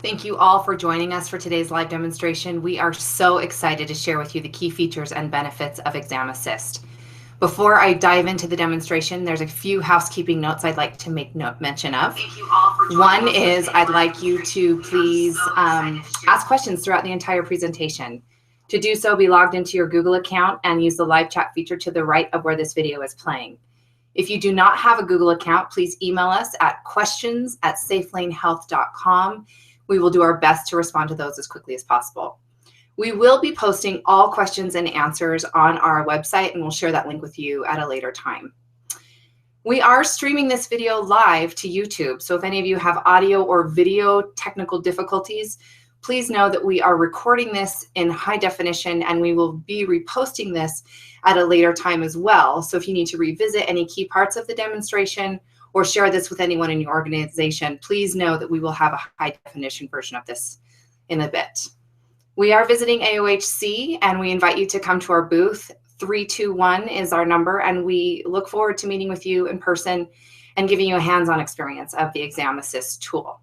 Thank you all for joining us for today's live demonstration. We are so excited to share with you the key features and benefits of ExamAssist. Before I dive into the demonstration, there's a few housekeeping notes I'd like to make mention of. One is I'd like you to please ask questions throughout the entire presentation. To do so, be logged into your Google account and use the live chat feature to the right of where this video is playing. If you do not have a Google account, please email us at questions@safelanehealth.com. We will do our best to respond to those as quickly as possible. We will be posting all questions and answers on our website, and we'll share that link with you at a later time. We are streaming this video live to YouTube, so if any of you have audio or video technical difficulties, please know that we are recording this in high definition and we will be reposting this at a later time as well. So if you need to revisit any key parts of the demonstration or share this with anyone in your organization, please know that we will have a high definition version of this in a bit. We are visiting AOHC and we invite you to come to our booth. 321 is our number, and we look forward to meeting with you in person and giving you a hands-on experience of the ExamAssist tool.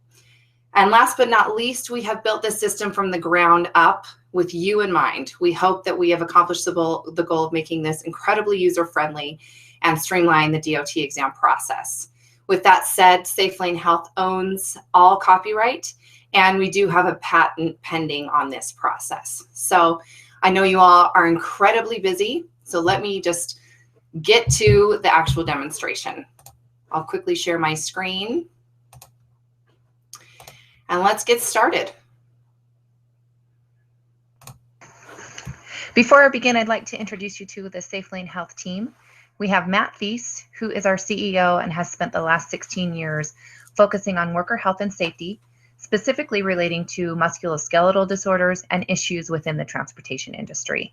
And last but not least, we have built this system from the ground up with you in mind. We hope that we have accomplished the goal of making this incredibly user-friendly and streamline the DOT exam process. With that said, SafeLane Health owns all copyright, and we do have a patent pending on this process. So I know you all are incredibly busy, so let me just get to the actual demonstration. I'll quickly share my screen, and let's get started. Before I begin, I'd like to introduce you to the SafeLane Health team. We have Matt Thies, who is our CEO and has spent the last 16 years focusing on worker health and safety, specifically relating to musculoskeletal disorders and issues within the transportation industry.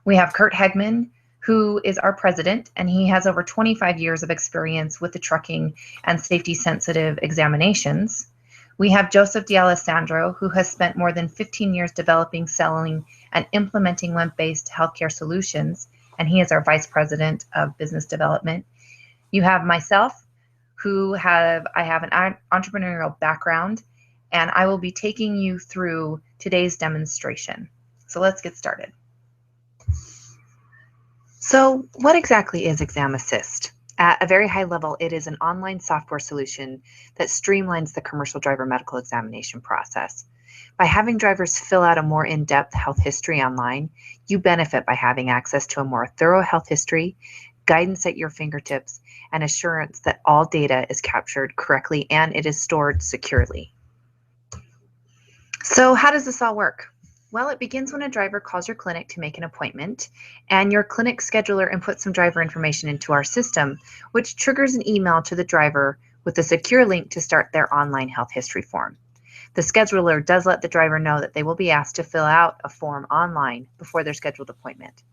We have Kurt Hegman, who is our president, and he has over 25 years of experience with the trucking and safety-sensitive examinations. We have Joseph D'Alessandro, who has spent more than 15 years developing, selling, and implementing web-based healthcare solutions, and he is our Vice President of Business Development. You have myself, I have an entrepreneurial background, and I will be taking you through today's demonstration. So let's get started. So what exactly is ExamAssist? At a very high level, it is an online software solution that streamlines the commercial driver medical examination process. By having drivers fill out a more in-depth health history online, you benefit by having access to a more thorough health history, guidance at your fingertips, and assurance that all data is captured correctly and it is stored securely. So how does this all work? Well, it begins when a driver calls your clinic to make an appointment, and your clinic scheduler inputs some driver information into our system, which triggers an email to the driver with a secure link to start their online health history form. The scheduler does let the driver know that they will be asked to fill out a form online before their scheduled appointment.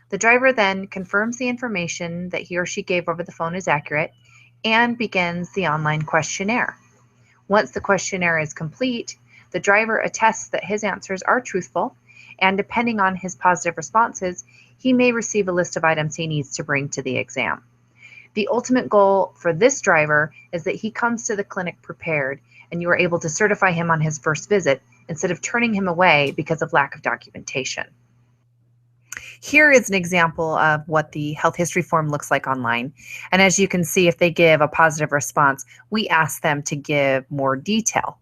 The driver then confirms the information that he or she gave over the phone is accurate and begins the online questionnaire. Once the questionnaire is complete, the driver attests that his answers are truthful, and depending on his positive responses, he may receive a list of items he needs to bring to the exam. The ultimate goal for this driver is that he comes to the clinic prepared and you are able to certify him on his first visit instead of turning him away because of lack of documentation. Here is an example of what the health history form looks like online. And as you can see, if they give a positive response, we ask them to give more detail.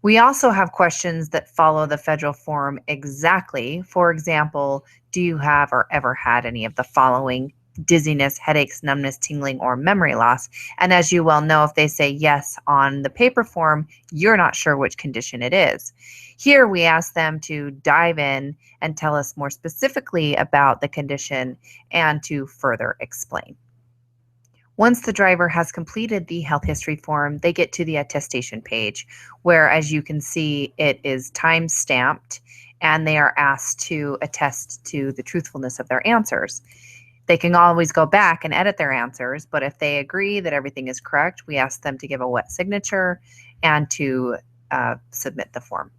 We also have questions that follow the federal form exactly. For example, do you have or ever had any of the following: dizziness, headaches, numbness, tingling, or memory loss? And as you well know, if they say yes on the paper form, you're not sure which condition it is. Here we ask them to dive in and tell us more specifically about the condition and to further explain. Once the driver has completed the health history form, they get to the attestation page where, as you can see, it is time stamped and they are asked to attest to the truthfulness of their answers. They can always go back and edit their answers, but if they agree that everything is correct, we ask them to give a wet signature and to submit the form.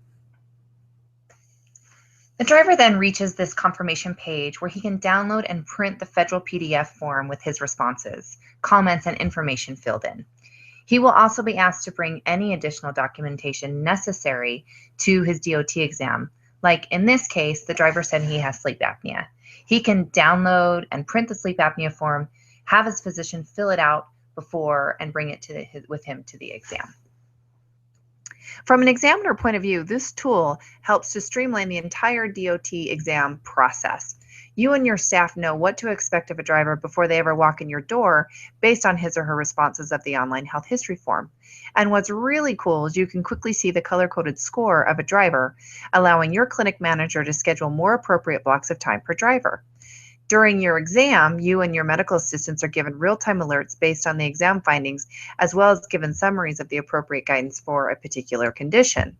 The driver then reaches this confirmation page where he can download and print the federal PDF form with his responses, comments, and information filled in. He will also be asked to bring any additional documentation necessary to his DOT exam. Like in this case, the driver said he has sleep apnea. He can download and print the sleep apnea form, have his physician fill it out before and bring it with him to the exam. From an examiner point of view, this tool helps to streamline the entire DOT exam process. You and your staff know what to expect of a driver before they ever walk in your door based on his or her responses of the online health history form. And what's really cool is you can quickly see the color-coded score of a driver, allowing your clinic manager to schedule more appropriate blocks of time per driver. During your exam, you and your medical assistants are given real-time alerts based on the exam findings, as well as given summaries of the appropriate guidance for a particular condition.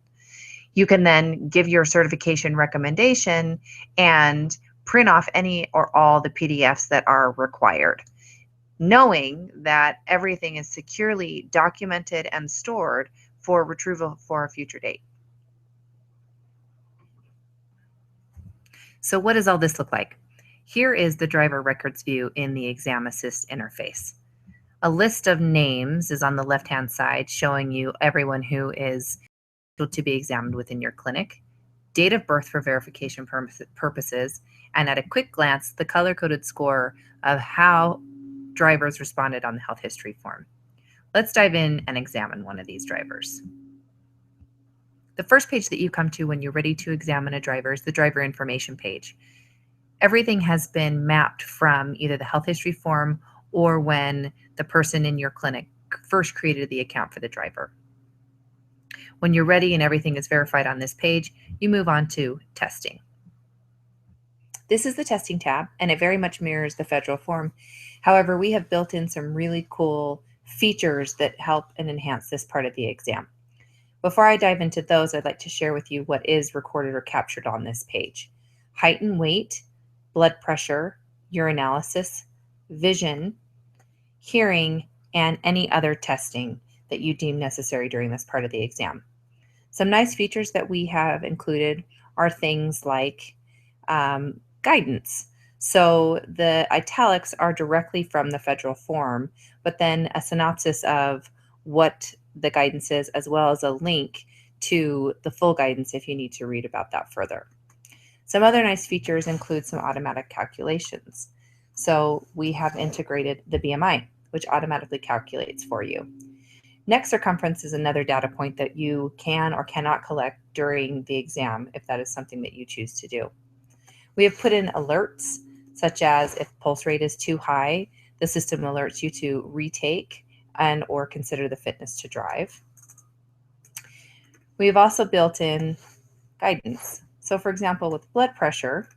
You can then give your certification recommendation and print off any or all the PDFs that are required, knowing that everything is securely documented and stored for retrieval for a future date. So what does all this look like? Here is the driver records view in the ExamAssist interface. A list of names is on the left-hand side showing you everyone who is scheduled to be examined within your clinic, date of birth for verification purposes, and at a quick glance, the color-coded score of how drivers responded on the health history form. Let's dive in and examine one of these drivers. The first page that you come to when you're ready to examine a driver is the driver information page. Everything has been mapped from either the health history form or when the person in your clinic first created the account for the driver. When you're ready and everything is verified on this page, you move on to testing. This is the testing tab, and it very much mirrors the federal form. However, we have built in some really cool features that help and enhance this part of the exam. Before I dive into those, I'd like to share with you what is recorded or captured on this page. Height and weight, blood pressure, urinalysis, vision, hearing, and any other testing that you deem necessary during this part of the exam. Some nice features that we have included are things like guidance. So the italics are directly from the federal form, but then a synopsis of what the guidance is, as well as a link to the full guidance if you need to read about that further. Some other nice features include some automatic calculations. So we have integrated the BMI, which automatically calculates for you. Neck circumference is another data point that you can or cannot collect during the exam if that is something that you choose to do. We have put in alerts, such as if pulse rate is too high, the system alerts you to retake and or consider the fitness to drive. We have also built in guidance. So for example, with blood pressure,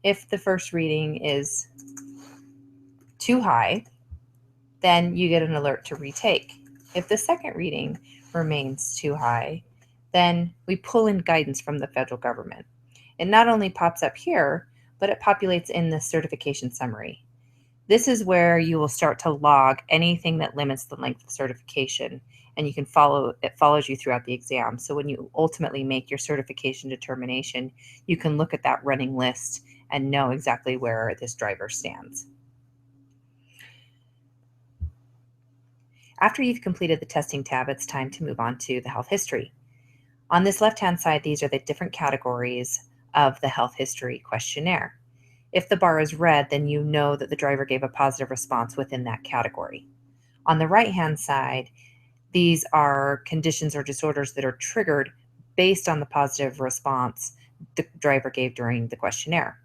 if the first reading is too high, then you get an alert to retake. If the second reading remains too high, then we pull in guidance from the federal government. It not only pops up here, but it populates in the certification summary. This is where you will start to log anything that limits the length of certification, and you can it follows you throughout the exam. So when you ultimately make your certification determination, you can look at that running list and know exactly where this driver stands. After you've completed the testing tab, it's time to move on to the health history. On this left-hand side, these are the different categories of the health history questionnaire. If the bar is red, then you know that the driver gave a positive response within that category. On the right-hand side, these are conditions or disorders that are triggered based on the positive response the driver gave during the questionnaire.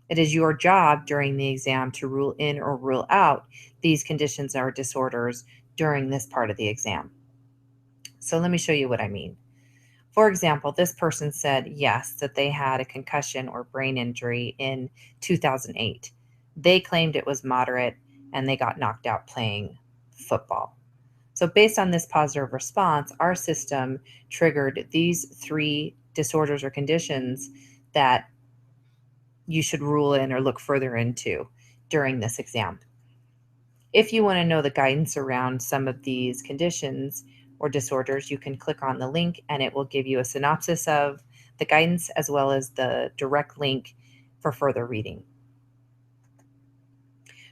It is your job during the exam to rule in or rule out these conditions or disorders during this part of the exam. So let me show you what I mean. For example, this person said yes, that they had a concussion or brain injury in 2008. They claimed it was moderate and they got knocked out playing football. So based on this positive response, our system triggered these 3 disorders or conditions that you should rule in or look further into during this exam. If you want to know the guidance around some of these conditions or disorders, you can click on the link and it will give you a synopsis of the guidance as well as the direct link for further reading.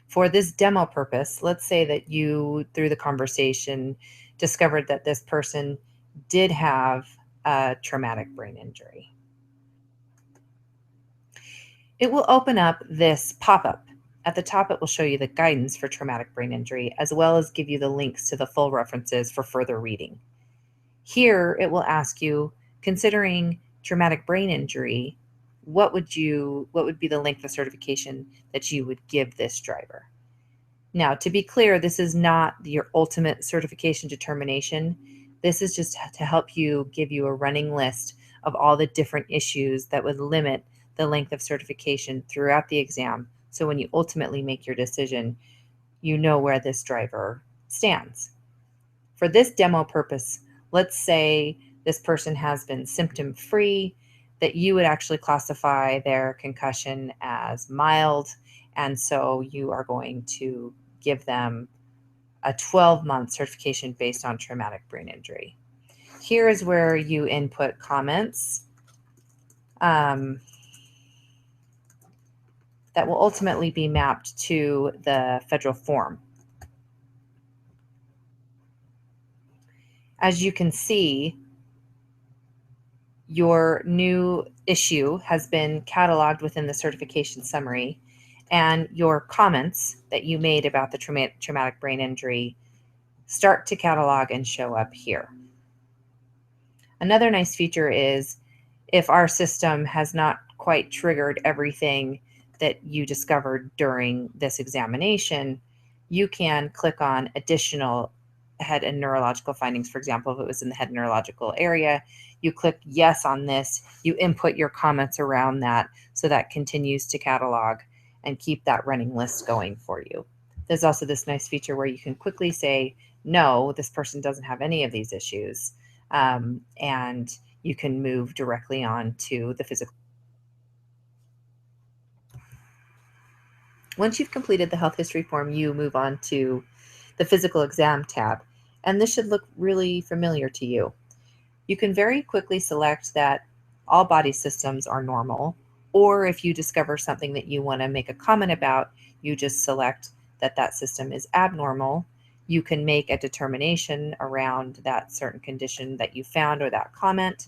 For this demo purpose, let's say that you, through the conversation, discovered that this person did have a traumatic brain injury. It will open up this pop-up. At the top, it will show you the guidance for traumatic brain injury, as well as give you the links to the full references for further reading. Here, it will ask you, considering traumatic brain injury, what would be the length of certification that you would give this driver? Now, to be clear, this is not your ultimate certification determination. This is just to help you, give you a running list of all the different issues that would limit the length of certification throughout the exam. So when you ultimately make your decision, you know where this driver stands. For this demo purpose, let's say this person has been symptom-free, that you would actually classify their concussion as mild, and so you are going to give them a 12-month certification based on traumatic brain injury. Here is where you input comments that will ultimately be mapped to the federal form. As you can see, your new issue has been cataloged within the certification summary, and your comments that you made about the traumatic brain injury start to catalog and show up here. Another nice feature is if our system has not quite triggered everything that you discovered during this examination, you can click on additional head and neurological findings. For example, if it was in the head neurological area, you click yes on this, you input your comments around that, so that continues to catalog and keep that running list going for you. There's also this nice feature where you can quickly say, no, this person doesn't have any of these issues, and you can move directly on to the physical. Once you've completed the health history form, you move on to the physical exam tab, and this should look really familiar to you. You can very quickly select that all body systems are normal, or if you discover something that you want to make a comment about, you just select that that system is abnormal. You can make a determination around that certain condition that you found or that comment.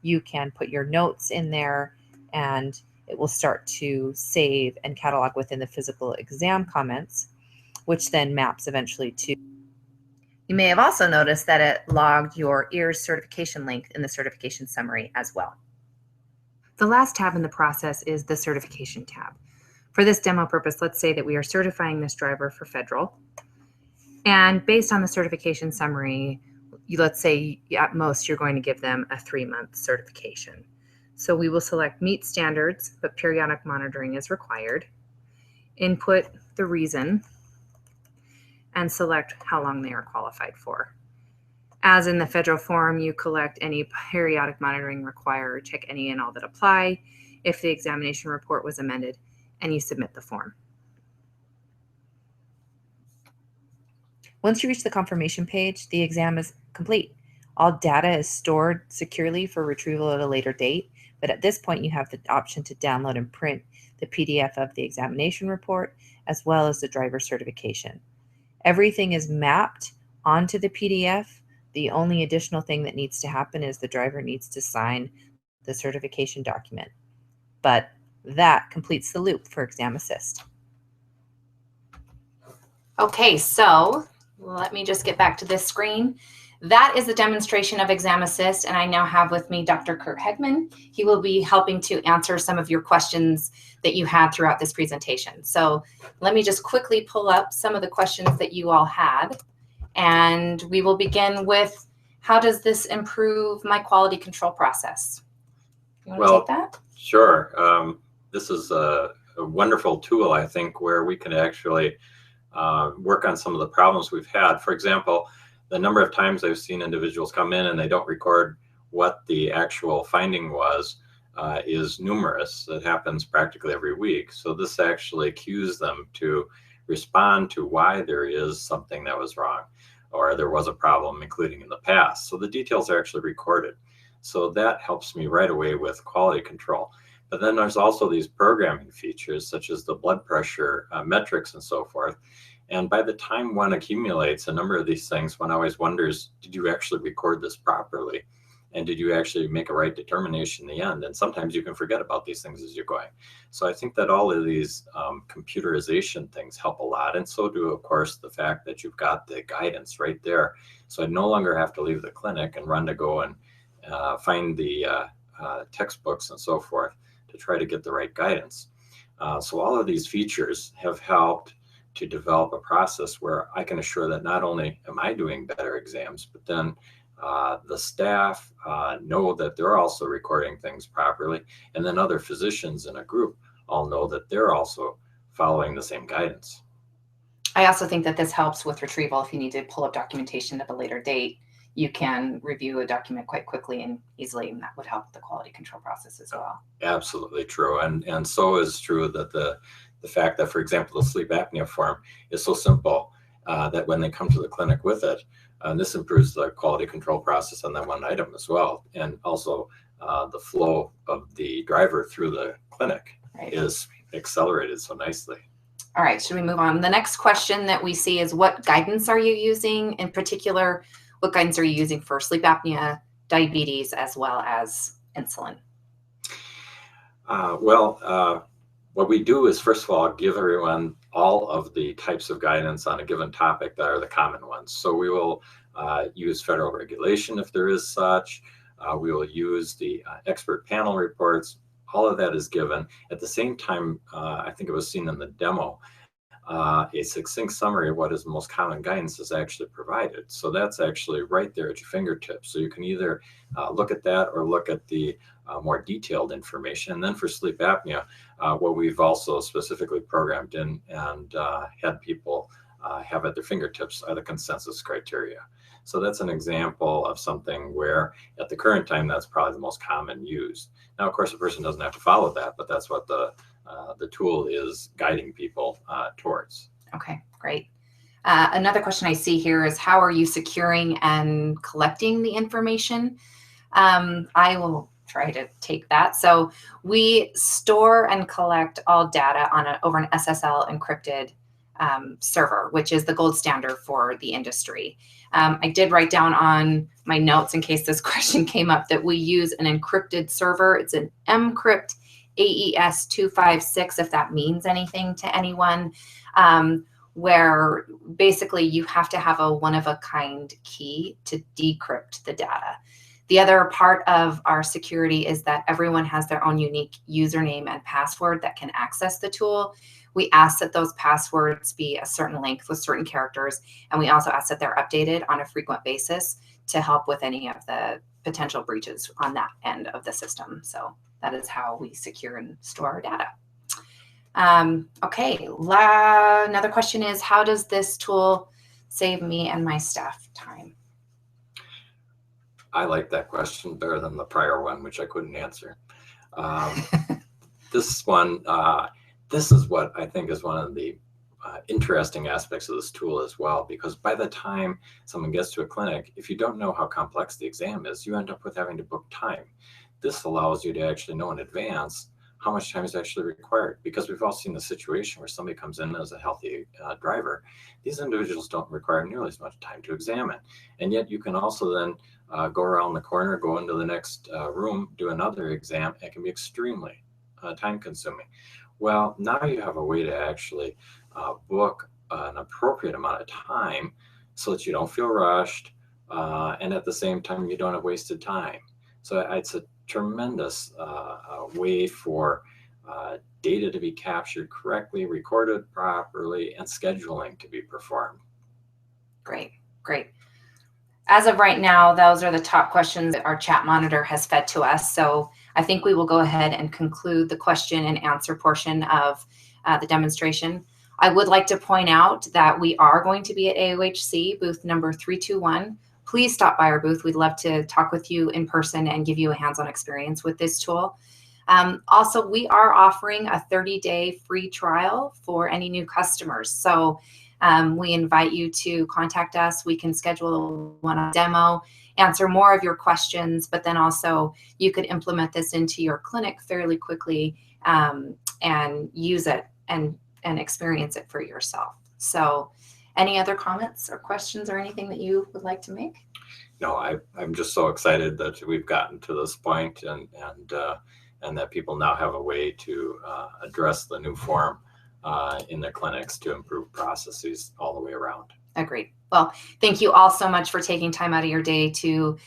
You can put your notes in there, and it will start to save and catalog within the physical exam comments, which then maps eventually to. You may have also noticed that it logged your EARS certification length in the certification summary as well. The last tab in the process is the certification tab. For this demo purpose, let's say that we are certifying this driver for federal. And based on the certification summary, let's say at most you're going to give them a 3-month certification. So we will select meet standards, but periodic monitoring is required. Input the reason and select how long they are qualified for. As in the federal form, you collect any periodic monitoring required, check any and all that apply, if the examination report was amended, and you submit the form. Once you reach the confirmation page, the exam is complete. All data is stored securely for retrieval at a later date, but at this point you have the option to download and print the PDF of the examination report as well as the driver certification. Everything is mapped onto the PDF. The only additional thing that needs to happen is the driver needs to sign the certification document. But that completes the loop for ExamAssist. Okay, so let me just get back to this screen. That is a demonstration of ExamAssist, and I now have with me Dr. Kurt Hegman. He will be helping to answer some of your questions that you had throughout this presentation. So let me just quickly pull up some of the questions that you all had, and we will begin with, how does this improve my quality control process? You want to take that? Sure. This is a wonderful tool, I think, where we can actually work on some of the problems we've had. For example, the number of times I've seen individuals come in and they don't record what the actual finding was is numerous. It happens practically every week. So this actually cues them to respond to why there is something that was wrong or there was a problem, including in the past. So the details are actually recorded. So that helps me right away with quality control. But then there's also these programming features such as the blood pressure metrics and so forth. And by the time one accumulates a number of these things, one always wonders, did you actually record this properly? And did you actually make a right determination in the end? And sometimes you can forget about these things as you're going. So I think that all of these computerization things help a lot. And so do, of course, the fact that you've got the guidance right there. So I no longer have to leave the clinic and run to go and find the textbooks and so forth to try to get the right guidance. So all of these features have helped to develop a process where I can assure that not only am I doing better exams, but then the staff know that they're also recording things properly, and then other physicians in a group all know that they're also following the same guidance. I also think that this helps with retrieval. If you need to pull up documentation at a later date, you can review a document quite quickly and easily, and that would help the quality control process as well. Absolutely true. And so is true that the fact that, for example, the sleep apnea form is so simple that when they come to the clinic with it, this improves the quality control process on that one item as well. And also the flow of the driver through the clinic is accelerated so nicely. All right, should we move on? The next question that we see is, what guidance are you using? In particular, what guidance are you using for sleep apnea, diabetes, as well as insulin? What we do is, first of all, give everyone all of the types of guidance on a given topic that are the common ones. So we will use federal regulation if there is such. We will use the expert panel reports. All of that is given. At the same time, I think it was seen in the demo, a succinct summary of what is the most common guidance is actually provided. So that's actually right there at your fingertips. So you can either look at that or look at the more detailed information. And then for sleep apnea, what we've also specifically programmed in and had people have at their fingertips are the consensus criteria. So that's an example of something where at the current time, that's probably the most common used. Now, of course, a person doesn't have to follow that, but that's what the tool is guiding people towards. Okay, great. Another question I see here is, how are you securing and collecting the information? I will try to take that. So we store and collect all data on over an SSL encrypted server, which is the gold standard for the industry. I did write down on my notes in case this question came up that we use an encrypted server. It's an mcrypt AES 256, if that means anything to anyone, where basically you have to have a one-of-a-kind key to decrypt the data. The other part of our security is that everyone has their own unique username and password that can access the tool. We ask that those passwords be a certain length with certain characters, and we also ask that they're updated on a frequent basis to help with any of the potential breaches on that end of the system. So that is how we secure and store our data. Okay, another question is, how does this tool save me and my staff time? I like that question better than the prior one, which I couldn't answer. This one, this is what I think is one of the interesting aspects of this tool as well, because by the time someone gets to a clinic, if you don't know how complex the exam is, you end up with having to book time. This allows you to actually know in advance how much time is actually required, because we've all seen the situation where somebody comes in as a healthy driver. These individuals don't require nearly as much time to examine. And yet you can also then go around the corner, go into the next room, do another exam. It can be extremely time consuming. Well, now you have a way to actually book an appropriate amount of time so that you don't feel rushed, and at the same time, you don't have wasted time. So it's a tremendous way for data to be captured correctly, recorded properly, and scheduling to be performed. Great, great. As of right now, those are the top questions that our chat monitor has fed to us. So I think we will go ahead and conclude the question and answer portion of the demonstration. I would like to point out that we are going to be at AOHC booth number 321. Please stop by our booth. We'd love to talk with you in person and give you a hands-on experience with this tool. Also, we are offering a 30-day free trial for any new customers. So we invite you to contact us. We can schedule a demo, answer more of your questions, but then also you could implement this into your clinic fairly quickly and use it and experience it for yourself. So Any other comments or questions or anything that you would like to make? No, I'm just so excited that we've gotten to this point, and that people now have a way to address the new form in their clinics to improve processes all the way around. Agreed. Well, thank you all so much for taking time out of your day to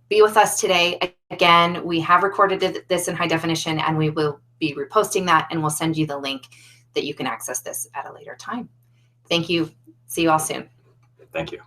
be with us today. Again, we have recorded this in high definition, and we will be reposting that, and we'll send you the link that you can access this at a later time. Thank you. See you all soon. Thank you.